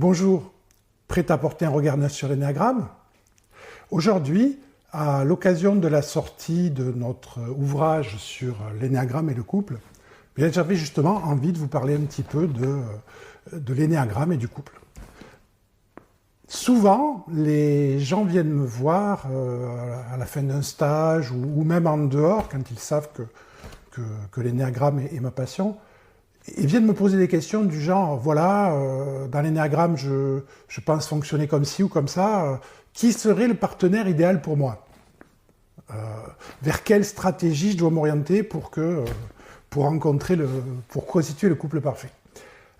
Bonjour, prêt à porter un regard neuf sur l'énéagramme? Aujourd'hui, à l'occasion de la sortie de notre ouvrage sur l'énéagramme et le couple, j'avais justement envie de vous parler un petit peu de l'énéagramme et du couple. Souvent, les gens viennent me voir à la fin d'un stage ou même en dehors, quand ils savent que l'énéagramme est ma passion, et viennent me poser des questions du genre, voilà, dans l'énéagramme, je pense fonctionner comme ci ou comme ça, qui serait le partenaire idéal pour moi? Vers quelle stratégie je dois m'orienter pour constituer le couple parfait?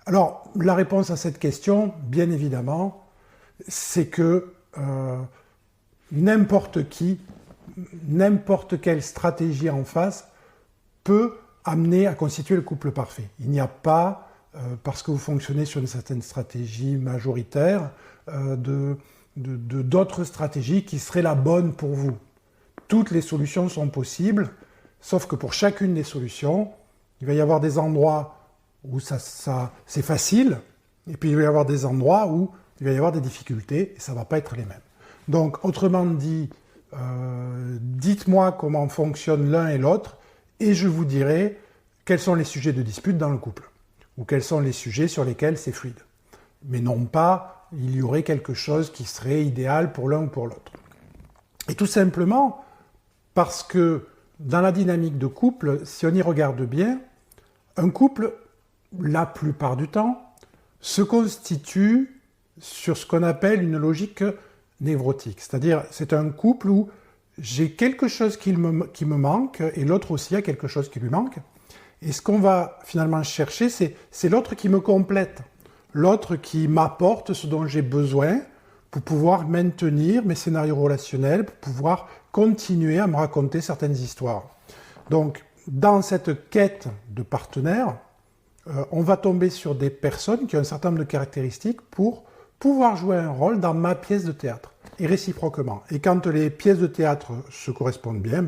Alors, la réponse à cette question, bien évidemment, c'est que n'importe qui, n'importe quelle stratégie en face peut amener à constituer le couple parfait. Il n'y a pas, parce que vous fonctionnez sur une certaine stratégie majoritaire, d'autres stratégies qui seraient la bonne pour vous. Toutes les solutions sont possibles, sauf que pour chacune des solutions, il va y avoir des endroits où c'est facile, et puis il va y avoir des endroits où il va y avoir des difficultés, et ça ne va pas être les mêmes. Donc, autrement dit, dites-moi comment fonctionnent l'un et l'autre, et je vous dirai quels sont les sujets de dispute dans le couple, ou quels sont les sujets sur lesquels c'est fluide. Mais non pas, il y aurait quelque chose qui serait idéal pour l'un ou pour l'autre. Et tout simplement, parce que dans la dynamique de couple, si on y regarde bien, un couple, la plupart du temps, se constitue sur ce qu'on appelle une logique névrotique. C'est-à-dire, c'est un couple où j'ai quelque chose qui me manque et l'autre aussi a quelque chose qui lui manque. Et ce qu'on va finalement chercher, c'est l'autre qui me complète, l'autre qui m'apporte ce dont j'ai besoin pour pouvoir maintenir mes scénarios relationnels, pour pouvoir continuer à me raconter certaines histoires. Donc, dans cette quête de partenaire, on va tomber sur des personnes qui ont un certain nombre de caractéristiques pour pouvoir jouer un rôle dans ma pièce de théâtre, et réciproquement. Et quand les pièces de théâtre se correspondent bien,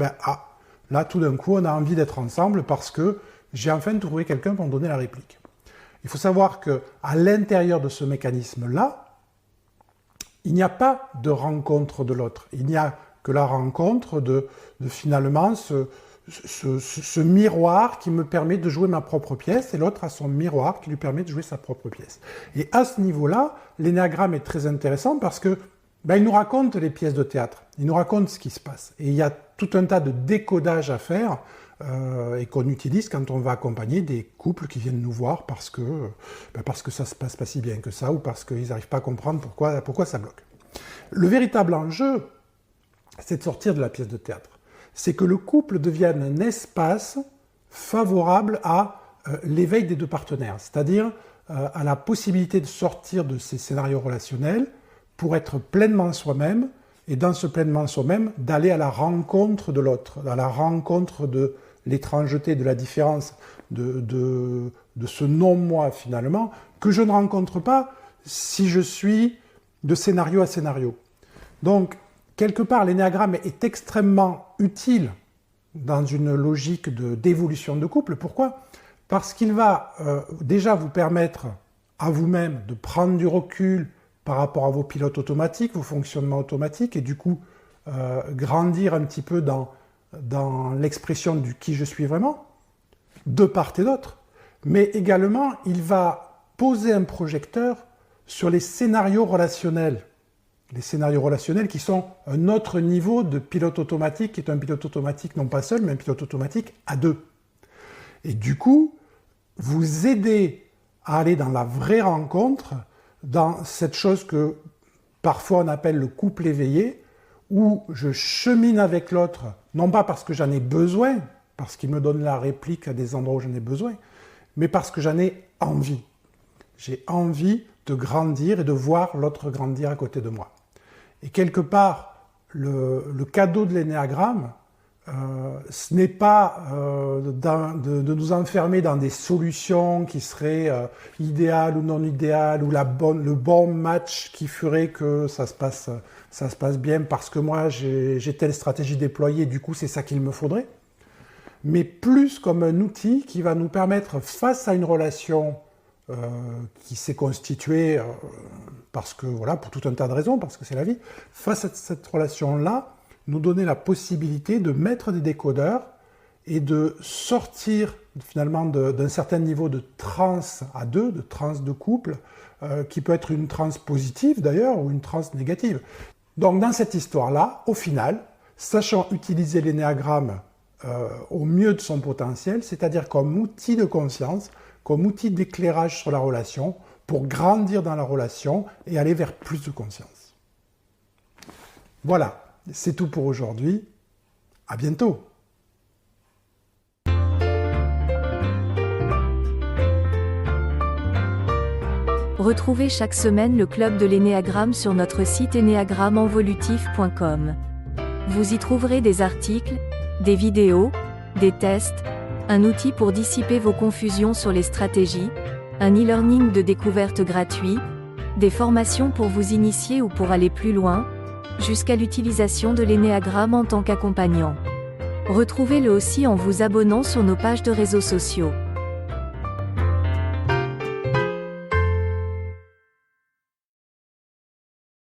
là, tout d'un coup, on a envie d'être ensemble parce que j'ai enfin trouvé quelqu'un pour me donner la réplique. Il faut savoir qu'à l'intérieur de ce mécanisme-là, il n'y a pas de rencontre de l'autre. Il n'y a que la rencontre de finalement ce miroir qui me permet de jouer ma propre pièce, et l'autre a son miroir qui lui permet de jouer sa propre pièce. Et à ce niveau-là, l'énéagramme est très intéressant parce que il nous raconte les pièces de théâtre, il nous raconte ce qui se passe. Et il y a tout un tas de décodages à faire et qu'on utilise quand on va accompagner des couples qui viennent nous voir parce que ça ne se passe pas si bien que ça ou parce qu'ils n'arrivent pas à comprendre pourquoi ça bloque. Le véritable enjeu, c'est de sortir de la pièce de théâtre. C'est que le couple devienne un espace favorable à l'éveil des deux partenaires, c'est-à-dire à la possibilité de sortir de ces scénarios relationnels pour être pleinement soi-même, et dans ce pleinement soi-même, d'aller à la rencontre de l'autre, à la rencontre de l'étrangeté, de la différence, de ce non-moi finalement, que je ne rencontre pas si je suis de scénario à scénario. Donc, quelque part, l'énéagramme est extrêmement utile dans une logique d'évolution de couple. Pourquoi? Parce qu'il va déjà vous permettre à vous-même de prendre du recul par rapport à vos pilotes automatiques, vos fonctionnements automatiques, et du coup grandir un petit peu dans l'expression du qui je suis vraiment, de part et d'autre. Mais également, il va poser un projecteur sur les scénarios relationnels. Les scénarios relationnels qui sont un autre niveau de pilote automatique, qui est un pilote automatique non pas seul, mais un pilote automatique à deux. Et du coup, vous aider à aller dans la vraie rencontre, dans cette chose que parfois on appelle le couple éveillé, où je chemine avec l'autre, non pas parce que j'en ai besoin, parce qu'il me donne la réplique à des endroits où j'en ai besoin, mais parce que j'en ai envie. J'ai envie de grandir et de voir l'autre grandir à côté de moi. Et quelque part, le cadeau de l'énéagramme, ce n'est pas de nous enfermer dans des solutions qui seraient idéales ou non idéales, ou le bon match qui ferait que ça se passe bien parce que moi j'ai telle stratégie déployée, du coup c'est ça qu'il me faudrait. Mais plus comme un outil qui va nous permettre, face à une relation qui s'est constituée parce que, voilà, pour tout un tas de raisons, parce que c'est la vie, face à cette relation-là, nous donner la possibilité de mettre des décodeurs et de sortir finalement d'un certain niveau de transe à deux, de transe de couple, qui peut être une transe positive d'ailleurs, ou une transe négative. Donc dans cette histoire-là, au final, sachant utiliser l'énéagramme au mieux de son potentiel, c'est-à-dire comme outil de conscience, comme outil d'éclairage sur la relation, pour grandir dans la relation et aller vers plus de conscience. Voilà, c'est tout pour aujourd'hui. À bientôt. Retrouvez chaque semaine le Club de l'Énéagramme sur notre site enéagrammenvolutif.com. Vous y trouverez des articles, des vidéos, des tests, un outil pour dissiper vos confusions sur les stratégies, un e-learning de découverte gratuit, des formations pour vous initier ou pour aller plus loin, jusqu'à l'utilisation de l'énéagramme en tant qu'accompagnant. Retrouvez-le aussi en vous abonnant sur nos pages de réseaux sociaux.